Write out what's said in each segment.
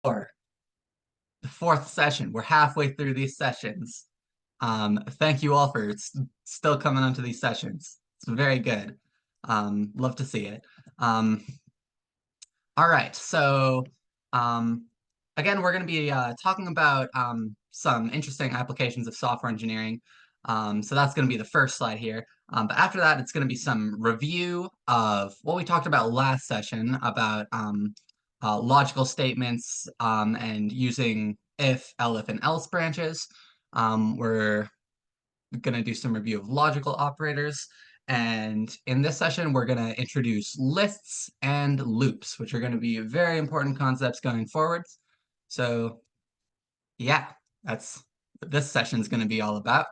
Or the fourth session. We're halfway through these sessions. Thank you all for still coming onto these sessions. It's very good. Love to see it. All right, so um, again, we're going to be talking about some interesting applications of software engineering. So that's going to be the first slide here. But after that, it's going to be some review of what we talked about last session about logical statements and using if, elif, and else branches. We're going to do some review of logical operators. And in this session, we're going to introduce lists and loops, which are going to be very important concepts going forward. So yeah, that's what this session is going to be all about.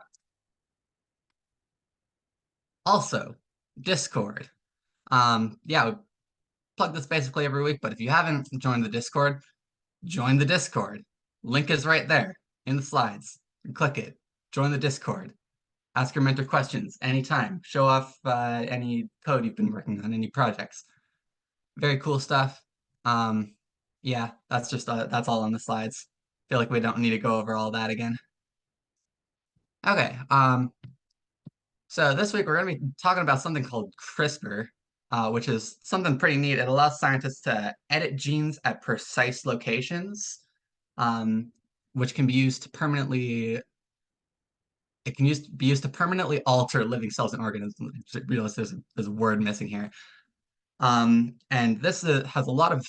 Also, Discord. Yeah, we plug this basically every week, but if you haven't joined the Discord, join the Discord. Link is right there in the slides. Click it. Join the Discord. Ask your mentor questions anytime. Show off any code you've been working on, any projects. Very cool stuff. Yeah, that's all on the slides. Feel like we don't need to go over all that again. Okay. So this week we're going to be talking about something called CRISPR, which is something pretty neat. It allows scientists to edit genes at precise locations, which can be used to permanently be used to permanently alter living cells and organisms. I realize there's a word missing here. And this has a lot of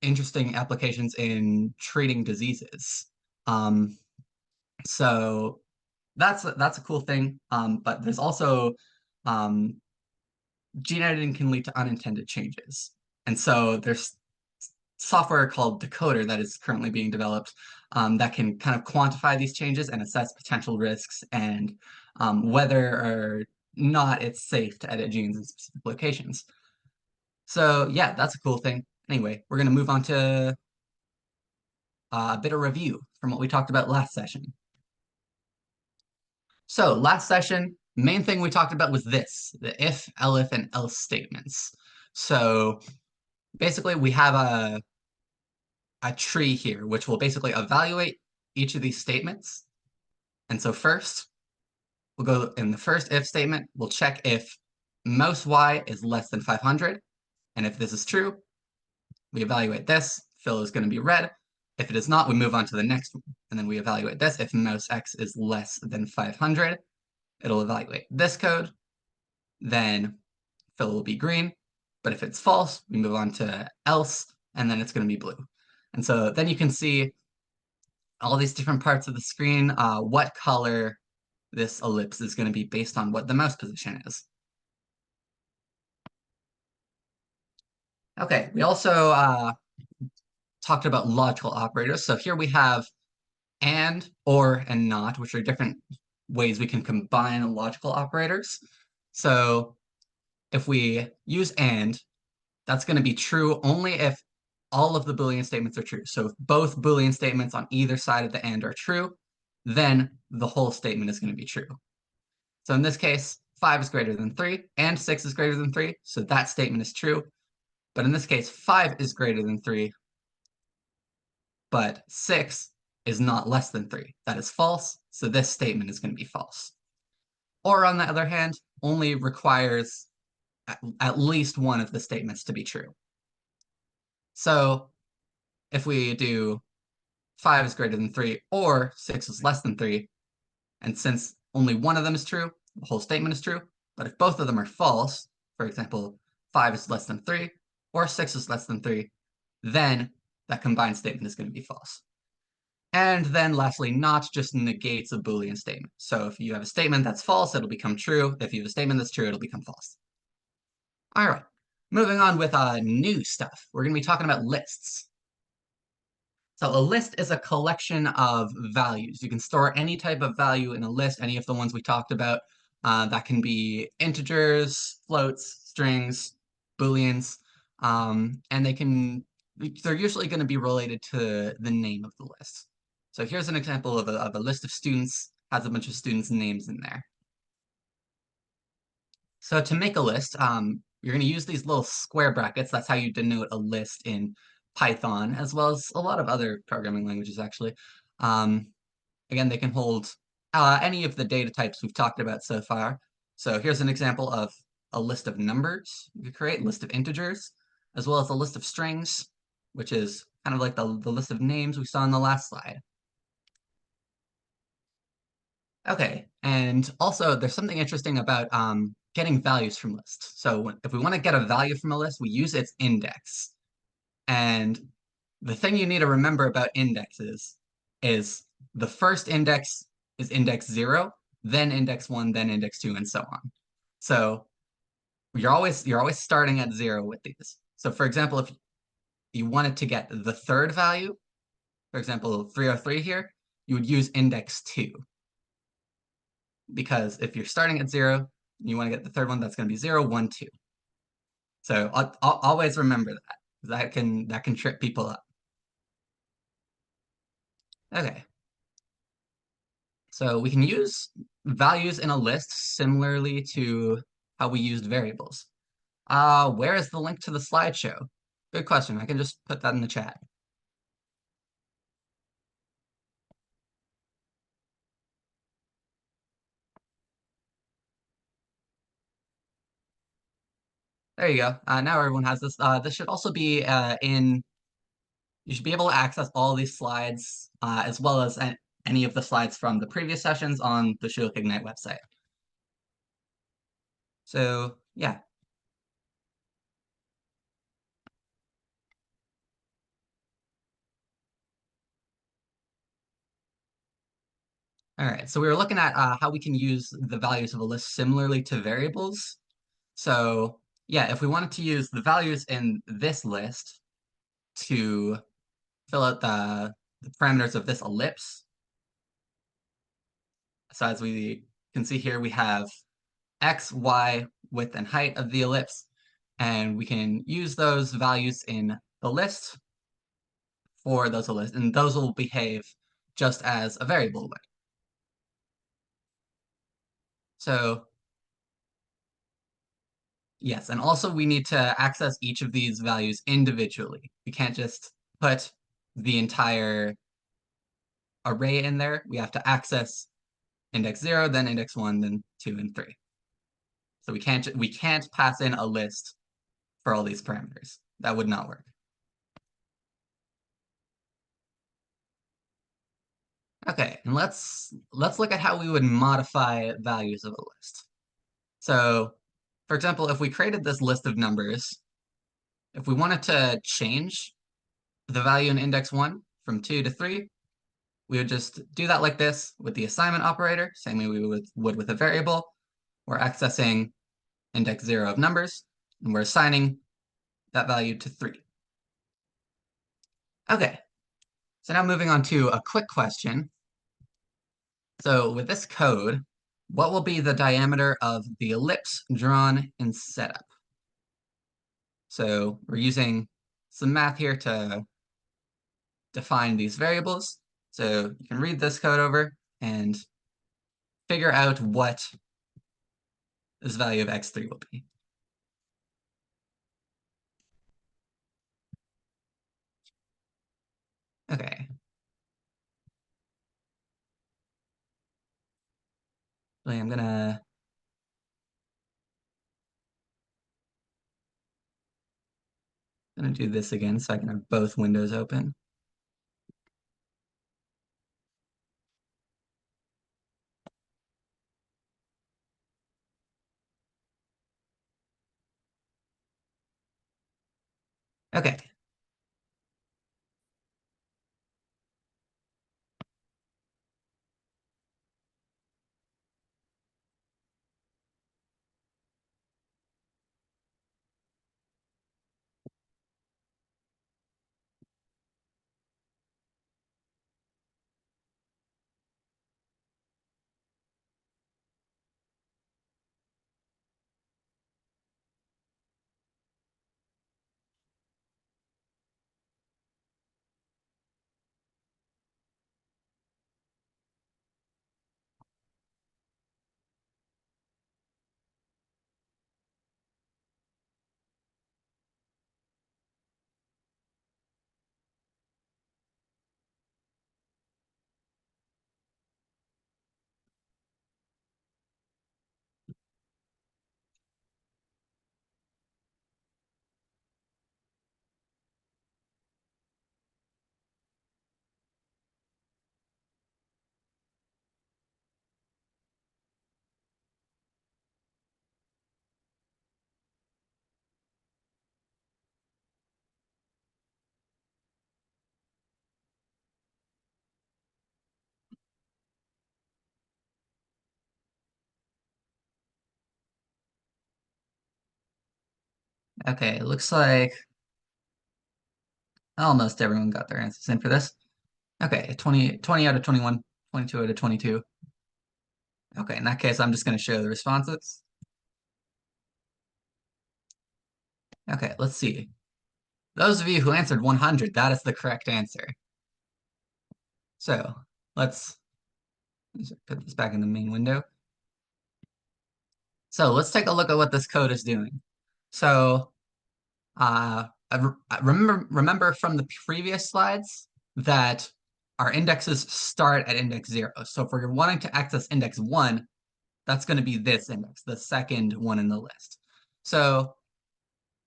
interesting applications in treating diseases. Um, so that's a cool thing. But there's also um, gene editing can lead to unintended changes. And so there's software called Decoder that is currently being developed that can kind of quantify these changes and assess potential risks and whether or not it's safe to edit genes in specific locations. So yeah, that's a cool thing. Anyway, we're going to move on to a bit of review from what we talked about last session. So last session, main thing we talked about was this, the if, elif, and else statements. So basically we have a tree here, which will basically evaluate each of these statements. And so first, we'll go in the first if statement, we'll check if mouse y is less than 500. And if this is true, we evaluate this, fill is going to be red. If it is not, we move on to the next one. And then we evaluate this. If mouse x is less than 500, it'll evaluate this code. Then fill will be green. But if it's false, we move on to else, and then it's going to be blue. And so then you can see all these different parts of the screen, what color this ellipse is going to be based on what the mouse position is. Okay, we also talked about logical operators. So here we have and, or, and not, which are different ways we can combine logical operators. So if we use and, that's going to be true only if all of the Boolean statements are true. So if both Boolean statements on either side of the and are true, then the whole statement is going to be true. So in this case, 5 is greater than 3 and 6 is greater than 3, so that statement is true. But in this case, 5 is greater than 3, but 6 is not less than 3. That is false, so this statement is going to be false. Or on the other hand, only requires at least one of the statements to be true. So if we do 5 is greater than 3 or 6 is less than 3, and since only one of them is true, the whole statement is true. But if both of them are false, for example, 5 is less than 3 or 6 is less than 3, then that combined statement is going to be false. And then lastly, not just negates a Boolean statement. So if you have a statement that's false, it'll become true. If you have a statement that's true, it'll become false. All right, moving on with new stuff. We're going to be talking about lists. So a list is a collection of values. You can store any type of value in a list, any of the ones we talked about. That can be integers, floats, strings, booleans, and they're usually going to be related to the name of the list. So here's an example of a list of students, has a bunch of students' names in there. So to make a list, you're going to use these little square brackets. That's how you denote a list in Python, as well as a lot of other programming languages, actually. Um, Again, they can hold any of the data types we've talked about so far. So here's an example of a list of numbers you could create, a list of integers, as well as a list of strings, which is kind of like the list of names we saw in the last slide. Okay, and also there's something interesting about getting values from lists. So if we want to get a value from a list, we use its index. And the thing you need to remember about indexes is the first index is index 0, then index 1, then index 2, and so on. So you're always starting at 0 with these. So for example, if you wanted to get the third value, for example, 303 here, you would use index 2. Because if you're starting at 0, and you want to get the third one, that's going to be 0, 1, 2. So I'll always remember that. That can trip people up. Okay. So we can use values in a list similarly to how we used variables. Where is the link to the slideshow? Good question. I can just put that in the chat. There you go. Now everyone has this. This should also be you should be able to access all these slides as well as any of the slides from the previous sessions on the Shulk Ignite website. So yeah. All right, so we were looking at how we can use the values of a list similarly to variables. So yeah, if we wanted to use the values in this list to fill out the parameters of this ellipse, so as we can see here, we have x, y, width, and height of the ellipse, and we can use those values in the list for those ellipses, and those will behave just as a variable would. So yes, and also we need to access each of these values individually. We can't just put the entire array in there. We have to access index 0, then index 1, then 2, and 3. So we can't pass in a list for all these parameters. That would not work. Okay, and let's look at how we would modify values of a list. So, for example, if we created this list of numbers, if we wanted to change the value in index 1 from 2 to 3, we would just do that like this with the assignment operator, same way we would with a variable. We're accessing index 0 of numbers, and we're assigning that value to 3. Okay, so now moving on to a quick question. So with this code, what will be the diameter of the ellipse drawn in setup? So we're using some math here to define these variables. So you can read this code over and figure out what this value of x3 will be. Okay. I'm gonna do this again so I can have both windows open. Okay. Okay, it looks like almost everyone got their answers in for this. Okay, 20 out of 21, 22 out of 22. Okay, in that case, I'm just going to show the responses. Okay, let's see. Those of you who answered 100, that is the correct answer. So let's put this back in the main window. So let's take a look at what this code is doing. So remember from the previous slides that our indexes start at index 0. So if we're wanting to access index 1, that's going to be this index, the second one in the list. So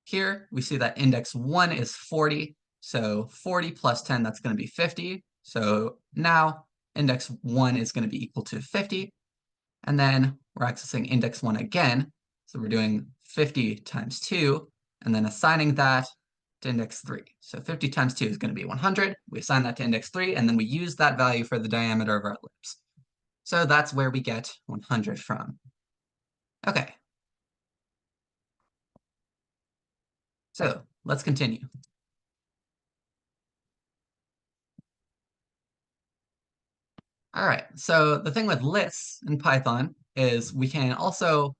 here we see that index 1 is 40. So 40 plus 10, that's going to be 50. So now index 1 is going to be equal to 50. And then we're accessing index 1 again. So we're doing 50 times 2, and then assigning that to index 3. So 50 times 2 is going to be 100. We assign that to index 3, and then we use that value for the diameter of our ellipse. So that's where we get 100 from. Okay. So let's continue. All right, so the thing with lists in Python is we can also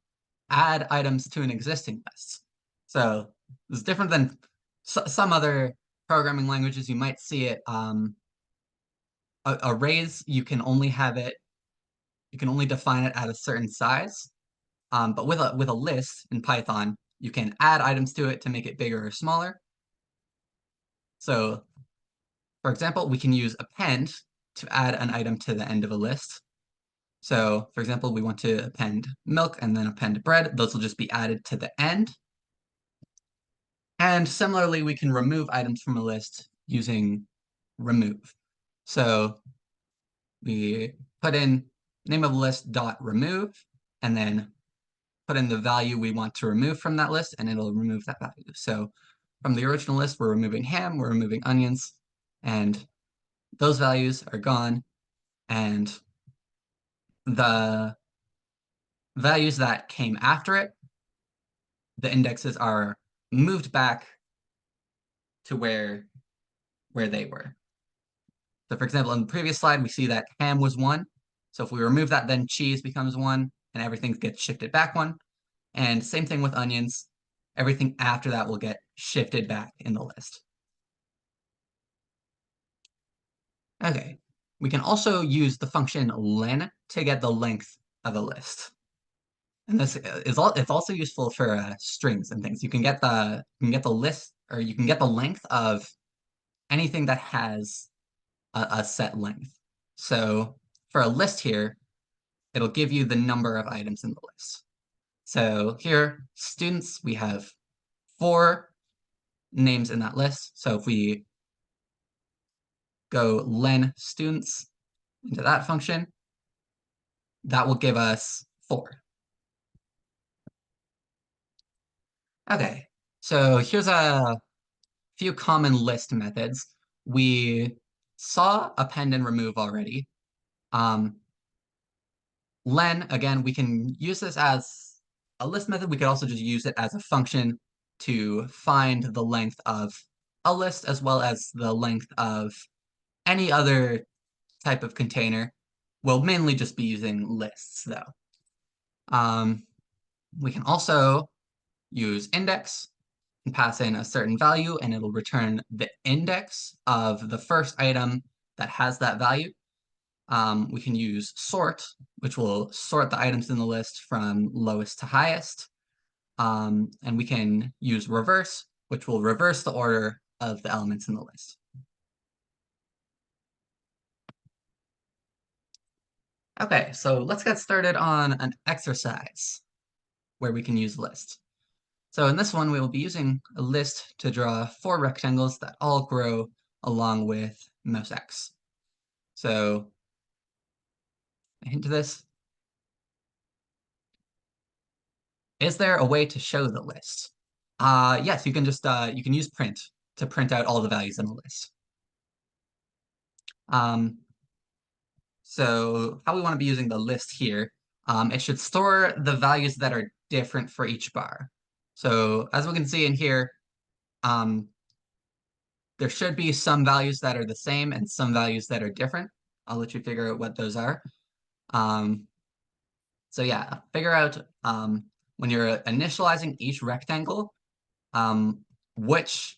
add items to an existing list. So it's different than some other programming languages. You might see it, arrays, you can only define it at a certain size. But with a list in Python, you can add items to it to make it bigger or smaller. So for example, we can use append to add an item to the end of a list. So for example, we want to append milk and then append bread. Those will just be added to the end. And similarly, we can remove items from a list using remove. So we put in name of list dot remove, and then put in the value we want to remove from that list, and it'll remove that value. So from the original list, we're removing ham, we're removing onions, and those values are gone. And the values that came after it, the indexes are moved back to where they were. So for example, in the previous slide, we see that ham was 1. So if we remove that, then cheese becomes 1, and everything gets shifted back 1. And same thing with onions. Everything after that will get shifted back in the list. Okay, we can also use the function len to get the length of a list. And this is it's also useful for strings and things. You can get the list, or you can get the length of anything that has a set length. So for a list here, it'll give you the number of items in the list. So here, students, we have 4 names in that list. So if we go len students into that function, that will give us 4. Okay, so here's a few common list methods. We saw append and remove already. Len, again, we can use this as a list method. We could also just use it as a function to find the length of a list as well as the length of any other type of container. We'll mainly just be using lists though. We can also use index and pass in a certain value, and it'll return the index of the first item that has that value. We can use sort, which will sort the items in the list from lowest to highest. And we can use reverse, which will reverse the order of the elements in the list. Okay, so let's get started on an exercise where we can use list. So in this one, we will be using a list to draw 4 rectangles that all grow along with mouse X. So a hint to this. Is there a way to show the list? Yes, you can just you can use print to print out all the values in the list. So how we want to be using the list here, it should store the values that are different for each bar. So as we can see in here, um, there should be some values that are the same and some values that are different. I'll let you figure out what those are. Um, so yeah, figure out when you're initializing each rectangle, um, which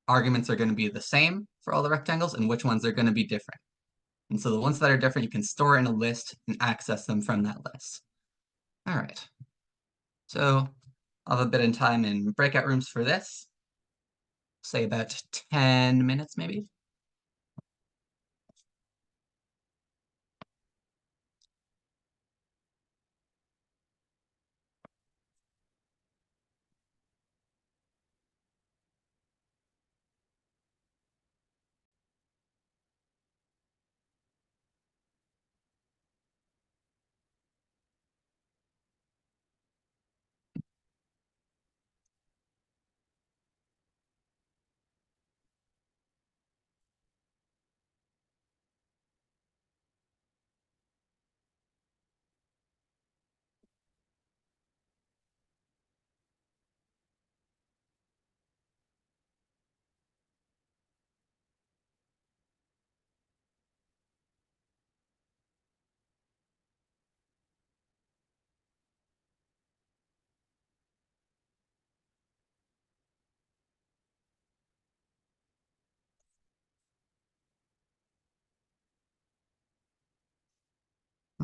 arguments are going to be the same for all the rectangles and which ones are going to be different. And so the ones that are different, you can store in a list and access them from that list. All right. So I'll have a bit of time in breakout rooms for this. Say about 10 minutes, maybe.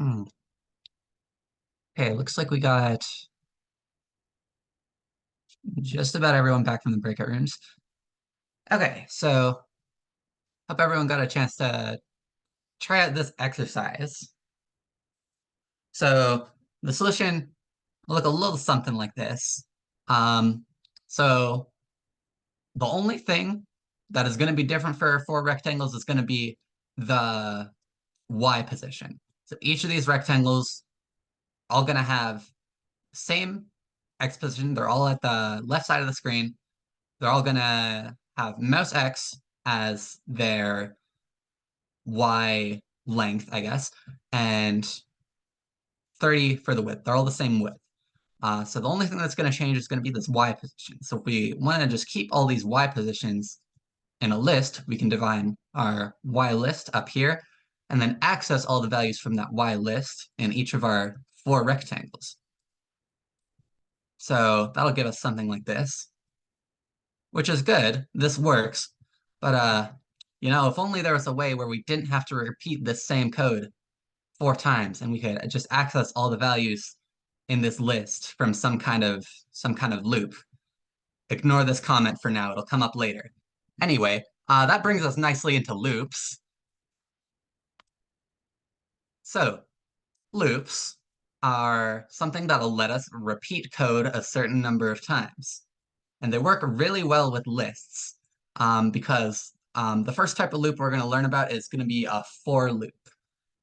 Hmm. Okay, looks like we got just about everyone back from the breakout rooms. Okay, so hope everyone got a chance to try out this exercise. So the solution will look a little something like this. So the only thing that is going to be different for four rectangles is going to be the Y position. So each of these rectangles all going to have same X position. They're all at the left side of the screen. They're all going to have mouse X as their Y length, I guess, and 30 for the width. They're all the same width. So the only thing that's going to change is going to be this Y position. So if we want to just keep all these Y positions in a list, we can define our Y list up here and then access all the values from that Y list in each of our four rectangles. So that'll give us something like this, which is good. This works. But if only there was a way where we didn't have to repeat this same code four times and we could just access all the values in this list from some kind of loop. Ignore this comment for now, it'll come up later. Anyway, that brings us nicely into loops. So, loops are something that'll let us repeat code a certain number of times. And they work really well with lists because the first type of loop we're going to learn about is going to be a for loop.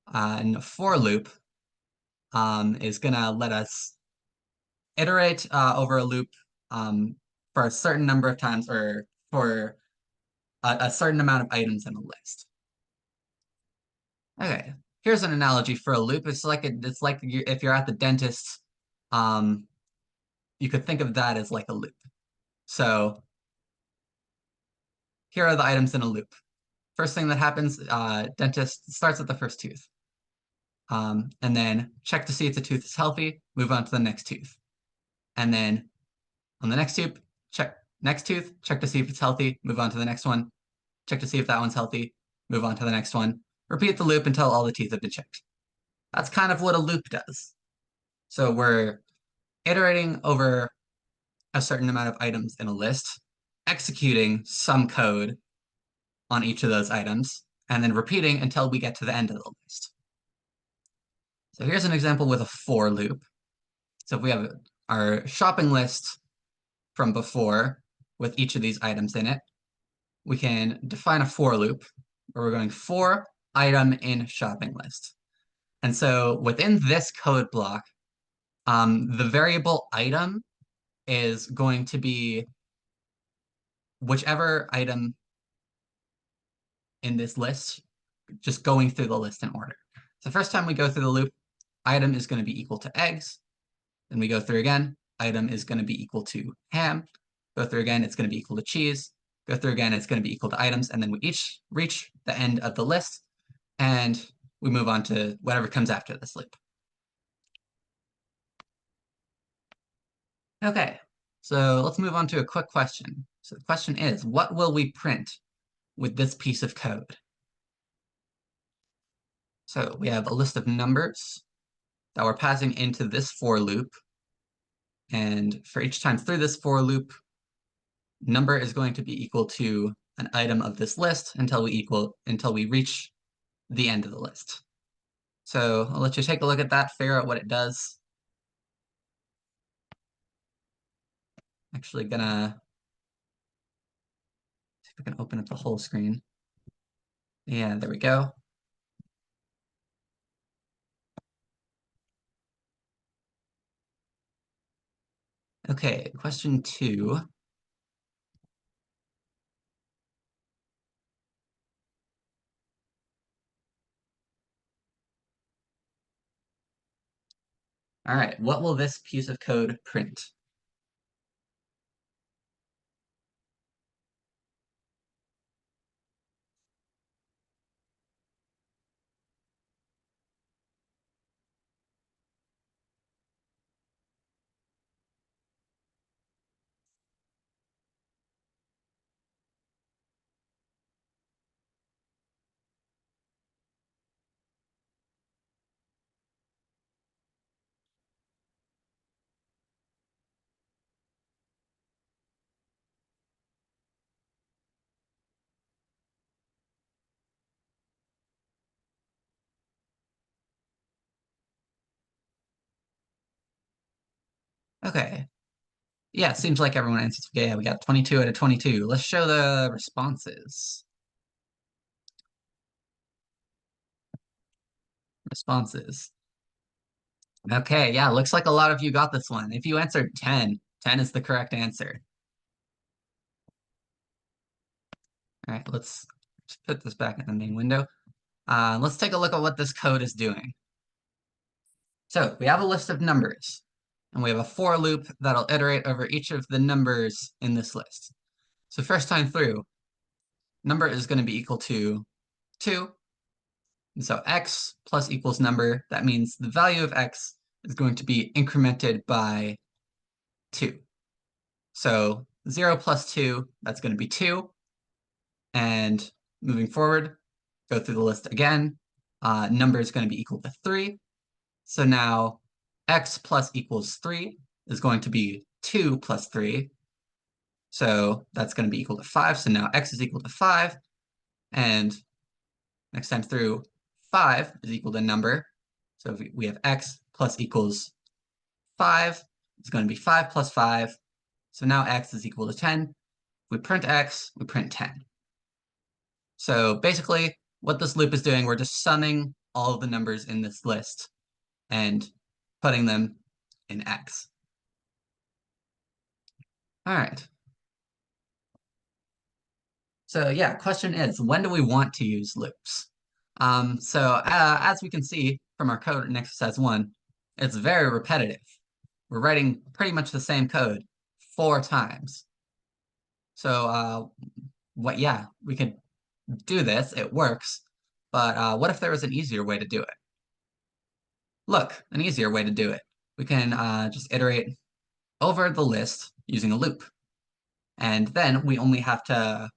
And a for loop is going to let us iterate over a loop for a certain number of times or for a certain amount of items in a list. Okay, here's an analogy for a loop. It's like if you're at the dentist, um, you could think of that as like a loop. So here are the items in a loop. First thing that happens, dentist starts at the first tooth. And then check to see if the tooth is healthy, move on to the next tooth. And then on the next tooth, check next tooth, check to see if it's healthy, move on to the next one, check to see if that one's healthy, move on to the next one. Repeat the loop until all the teeth have been checked. That's kind of what a loop does. So we're iterating over a certain amount of items in a list, executing some code on each of those items, and then repeating until we get to the end of the list. So here's an example with a for loop. So if we have our shopping list from before with each of these items in it, we can define a for loop where we're going for item in shopping list. And so within this code block, the variable item is going to be whichever item in this list, just going through the list in order. So the first time we go through the loop, item is going to be equal to eggs. Then we go through again. item is going to be equal to ham. Go through again, it's going to be equal to cheese. Go through again, it's going to be equal to items, and then we each reach the end of the list, and we move on to whatever comes after this loop. Okay, so let's move on to a quick question. So the question is, what will we print with this piece of code? So we have a list of numbers that we're passing into this for loop. And for each time through this for loop, number is going to be equal to an item of this list until we reach the end of the list. So I'll let you take a look at that, figure out what it does. Actually gonna see if I can open up the whole screen. Yeah, there we go. Okay, question 2. All right, what will this piece of code print? Okay, yeah, seems like everyone answers. Okay, yeah, we got 22 out of 22. Let's show the responses. Responses. Okay, yeah, looks like a lot of you got this one. If you answered 10, 10 is the correct answer. All right, let's put this back in the main window. Let's take a look at what this code is doing. So we have a list of numbers, and we have a for loop that'll iterate over each of the numbers in this list. So first time through, number is going to be equal to 2. And so x plus equals number, that means the value of x is going to be incremented by 2. So 0 plus 2, that's going to be 2. And moving forward, go through the list again. Number is going to be equal to 3. So now x plus equals 3 is going to be 2 plus 3. So that's going to be equal to 5. So now x is equal to 5. And next time through, 5 is equal to number. So if we have x plus equals 5, it's going to be 5 plus 5. So now x is equal to 10. We print x, we print 10. So basically, what this loop is doing, we're just summing all of the numbers in this list and putting them in x. All right. So yeah, question is, when do we want to use loops? As we can see from our code in exercise 1, it's very repetitive. We're writing pretty much the same code 4 times. So we could do this, it works, but what if there was an easier way to do it? Look, an easier way to do it. We can just iterate over the list using a loop. And then we only have to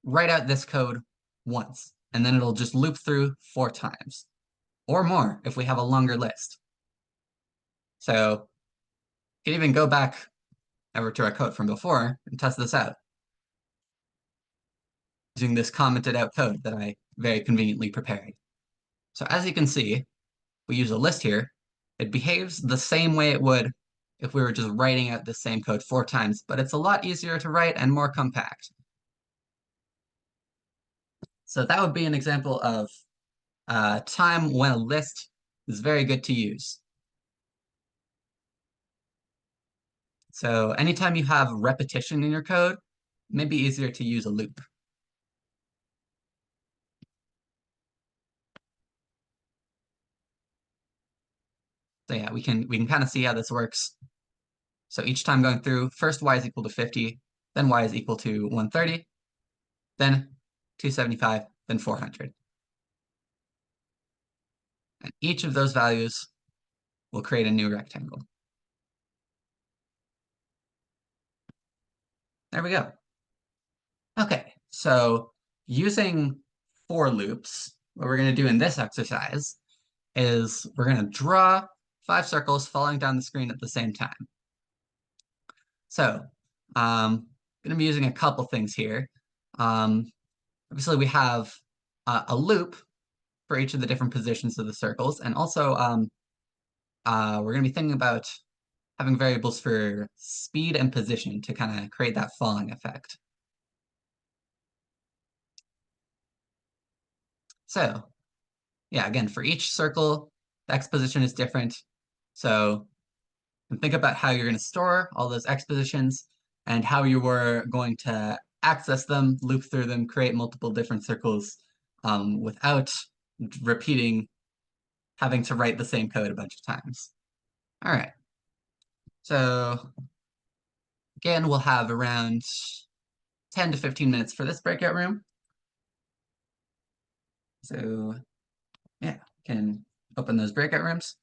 write out this code once, and then it'll just loop through 4 times, or more if we have a longer list. So you can even go back over to our code from before and test this out using this commented out code that I very conveniently prepared. So as you can see, we use a list here. It behaves the same way it would if we were just writing out the same code 4 times, but it's a lot easier to write and more compact. So that would be an example of a time when a list is very good to use. So anytime you have repetition in your code, it may be easier to use a loop. So yeah, we can kind of see how this works. So each time going through, first y is equal to 50, then y is equal to 130, then 275, then 400. And each of those values will create a new rectangle. There we go. Okay, so using for loops, what we're going to do in this exercise is we're going to draw 5 circles falling down the screen at the same time. So I'm going to be using a couple things here. Obviously, we have a loop for each of the different positions of the circles, and also we're going to be thinking about having variables for speed and position to kind of create that falling effect. So yeah, again, for each circle, the x position is different. So think about how you're going to store all those x positions and how you were going to access them, loop through them, create multiple different circles without repeating, having to write the same code a bunch of times. All right. So again, we'll have around 10 to 15 minutes for this breakout room. So yeah, can open those breakout rooms.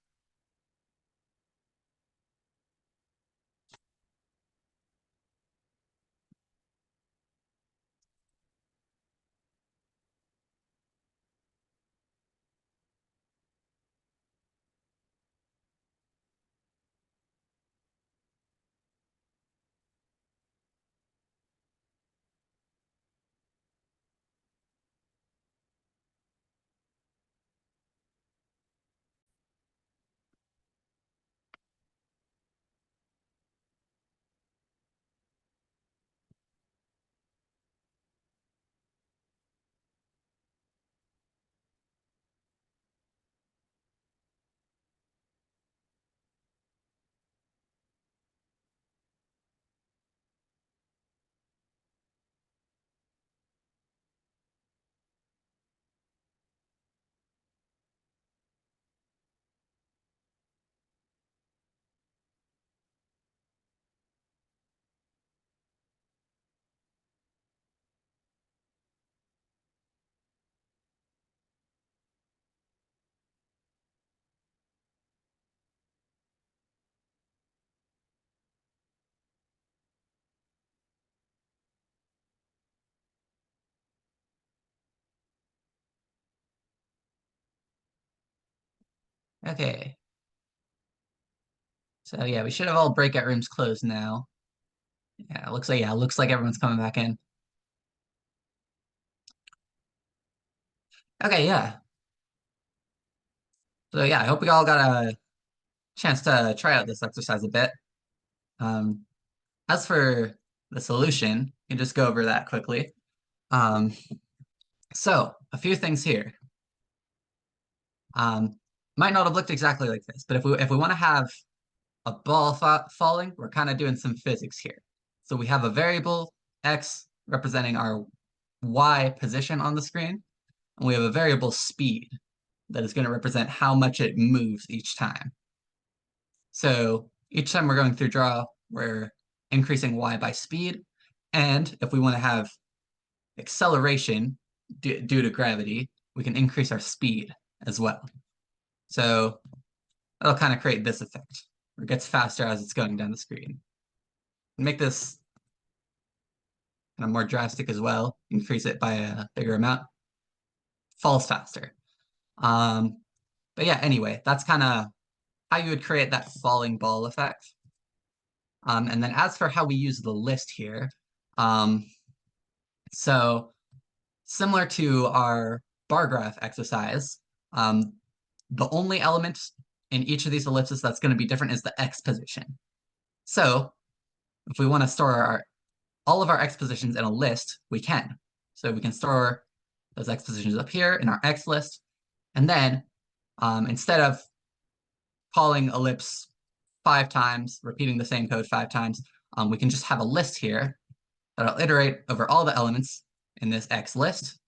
Okay. So yeah, we should have all breakout rooms closed now. Yeah, it looks like everyone's coming back in. Okay, yeah. So yeah, I hope we all got a chance to try out this exercise a bit. Um, as for the solution, you can just go over that quickly. Um, so a few things here. Um, might not have looked exactly like this, but if we want to have a ball falling, we're kind of doing some physics here. So we have a variable x representing our y position on the screen, and we have a variable speed that is going to represent how much it moves each time. So each time we're going through draw, we're increasing y by speed. And if we want to have acceleration due to gravity, we can increase our speed as well. So that'll kind of create this effect, where it gets faster as it's going down the screen. Make this kind of more drastic as well, increase it by a bigger amount, falls faster. But yeah, anyway, that's kind of how you would create that falling ball effect. And then as for how we use the list here, um, so similar to our bar graph exercise, the only element in each of these ellipses that's going to be different is the x position. So if we want to store all of our x positions in a list, we can. So we can store those x positions up here in our x list. And then instead of calling ellipse 5 times, repeating the same code 5 times, we can just have a list here that'll iterate over all the elements in this x list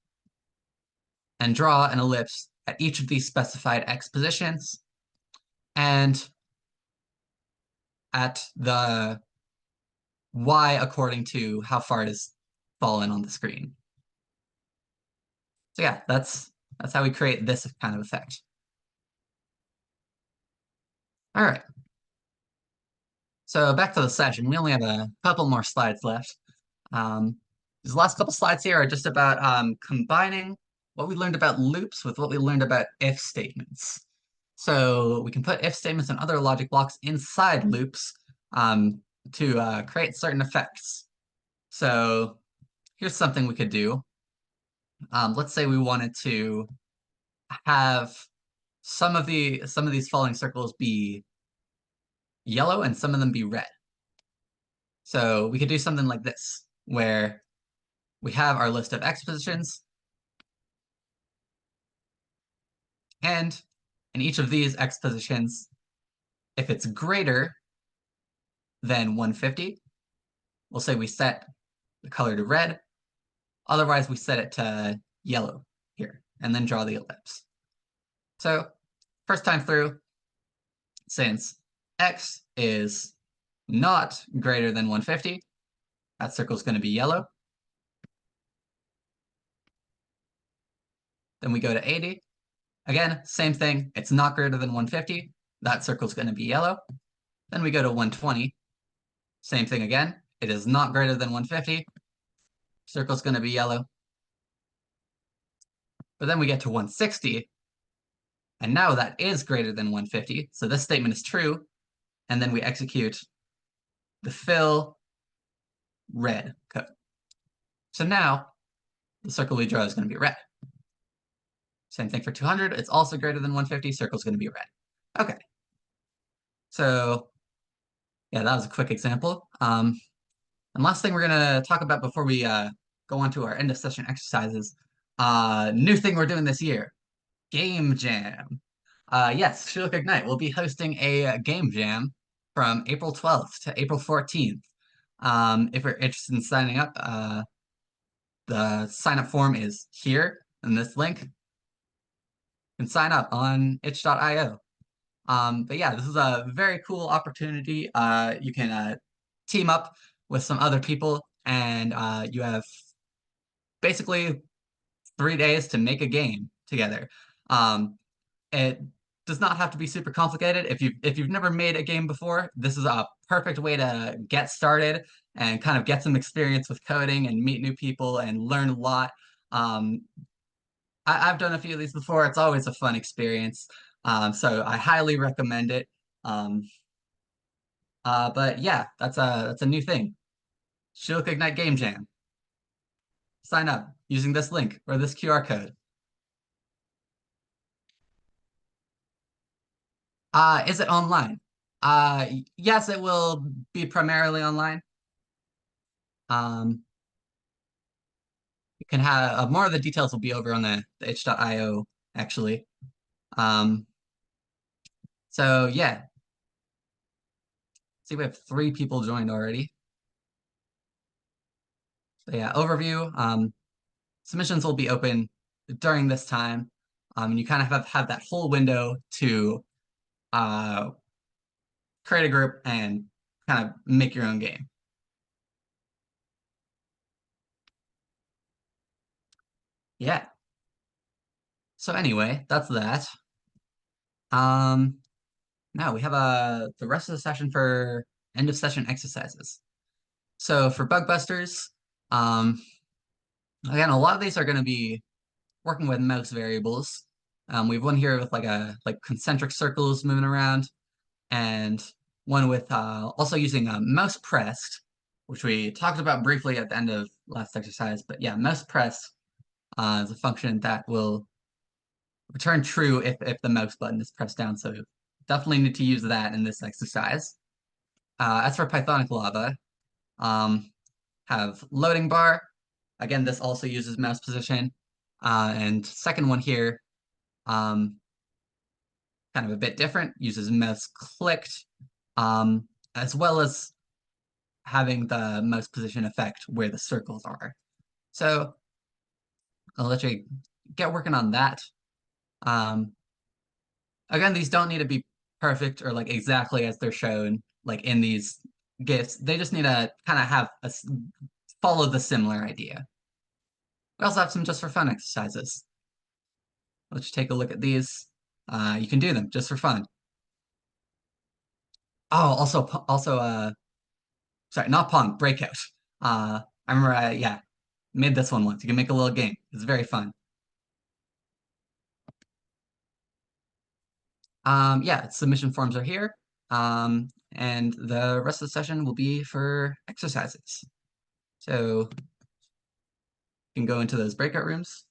and draw an ellipse at each of these specified x positions. And at the Y according to how far it has fallen on the screen. So yeah, that's how we create this kind of effect. All right. So back to the session. We only have a couple more slides left. These last couple slides here are just about combining what we learned about loops with what we learned about if statements. So we can put if statements and other logic blocks inside loops to create certain effects. So here's something we could do. Let's say we wanted to have some of these falling circles be yellow and some of them be red. So we could do something like this, where we have our list of x positions, and in each of these x positions, if it's greater than 150, we'll say we set the color to red. Otherwise, we set it to yellow here, and then draw the ellipse. So first time through, since x is not greater than 150, that circle is going to be yellow. Then we go to 80. Again, same thing. It's not greater than 150. That circle is going to be yellow. Then we go to 120. Same thing again. It is not greater than 150. Circle's going to be yellow. But then we get to 160. And now that is greater than 150. So this statement is true. And then we execute the fill red code. So now the circle we draw is going to be red. Same thing for 200. It's also greater than 150. Circle's going to be red. Okay. So yeah, that was a quick example. And last thing we're going to talk about before we go on to our end of session exercises, new thing we're doing this year, Game Jam. Yes, Shulk Ignite will be hosting a game jam from April 12th to April 14th. If you're interested in signing up, the sign-up form is here in this link. You can sign up on itch.io. But yeah, this is a very cool opportunity. You can team up with some other people, and you have basically 3 days to make a game together. It does not have to be super complicated. If you've never made a game before, this is a perfect way to get started and kind of get some experience with coding and meet new people and learn a lot. I've done a few of these before. It's always a fun experience. So I highly recommend it. But yeah, that's a new thing. Shulk Ignite Game Jam. Sign up using this link or this QR code. Is it online? Yes, it will be primarily online. You can have more of the details will be over on the itch.io actually. Um, so yeah, see we have 3 people joined already. So yeah, overview. Submissions will be open during this time. And you kind of have that whole window to create a group and kind of make your own game. Yeah. So anyway, that's that. Now we have the rest of the session for end of session exercises. So for bug busters, again, a lot of these are going to be working with mouse variables. We have one here with like concentric circles moving around, and one with also using mouse pressed, which we talked about briefly at the end of last exercise. But yeah, mouse pressed is a function that will return true if the mouse button is pressed down. So definitely need to use that in this exercise. As for Pythonic Lava, have loading bar. Again, this also uses mouse position. And second one here, kind of a bit different, uses mouse clicked, as well as having the mouse position effect where the circles are. So I'll let you get working on that. Again, these don't need to be perfect or like exactly as they're shown. like in these gifts. They just need to kind of have follow the similar idea. We also have some just for fun exercises. Let's take a look at these. You can do them just for fun. Oh, also, sorry, not Pong, Breakout. I remember yeah, made this one once. You can make a little game. It's very fun. Yeah, submission forms are here. And the rest of the session will be for exercises. So you can go into those breakout rooms.